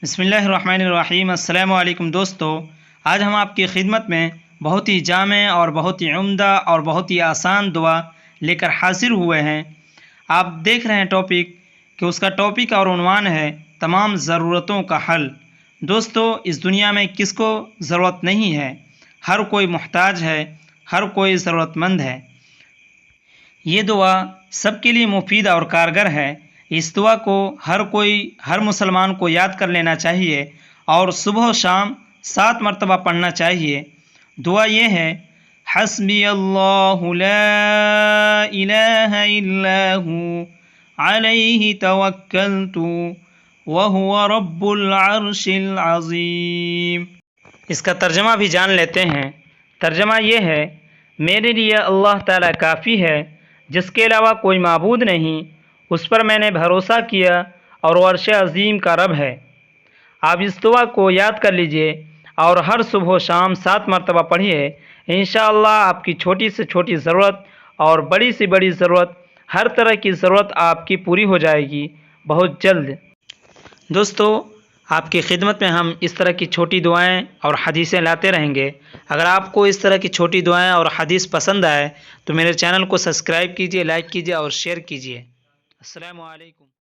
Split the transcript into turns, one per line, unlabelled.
بسم اللہ الرحمن الرحیم۔ السلام علیکم دوستو، آج ہم آپ کی خدمت میں بہت ہی جامع اور بہت ہی عمدہ اور بہت ہی آسان دعا لے کر حاضر ہوئے ہیں۔ آپ دیکھ رہے ہیں ٹاپک کہ اس کا ٹاپک اور عنوان ہے تمام ضرورتوں کا حل۔ دوستو، اس دنیا میں کس کو ضرورت نہیں ہے؟ ہر کوئی محتاج ہے، ہر کوئی ضرورت مند ہے۔ یہ دعا سب کے لیے مفید اور کارگر ہے۔ اس دعا کو ہر مسلمان کو یاد کر لینا چاہیے اور صبح و شام 7 مرتبہ پڑھنا چاہیے۔ دعا یہ ہے: حسبی اللہ لا الہ الا ہو علیہ توکلت وہو رب العرش العظیم۔ اس کا ترجمہ بھی جان لیتے ہیں۔ ترجمہ یہ ہے: میرے لیے اللہ تعالیٰ کافی ہے، جس کے علاوہ کوئی معبود نہیں، اس پر میں نے بھروسہ کیا اور وہ عرش عظیم کا رب ہے۔ آپ اس دعا کو یاد کر لیجئے اور ہر صبح و شام 7 مرتبہ پڑھیے۔ انشاءاللہ آپ کی چھوٹی سے چھوٹی ضرورت اور بڑی سے بڑی ضرورت، ہر طرح کی ضرورت آپ کی پوری ہو جائے گی بہت جلد۔ دوستو، آپ کی خدمت میں ہم اس طرح کی چھوٹی دعائیں اور حدیثیں لاتے رہیں گے۔ اگر آپ کو اس طرح کی چھوٹی دعائیں اور حدیث پسند آئے تو میرے چینل کو سبسکرائب کیجئے، لائک کیجئے اور شیئر کیجئے۔ السلام علیکم۔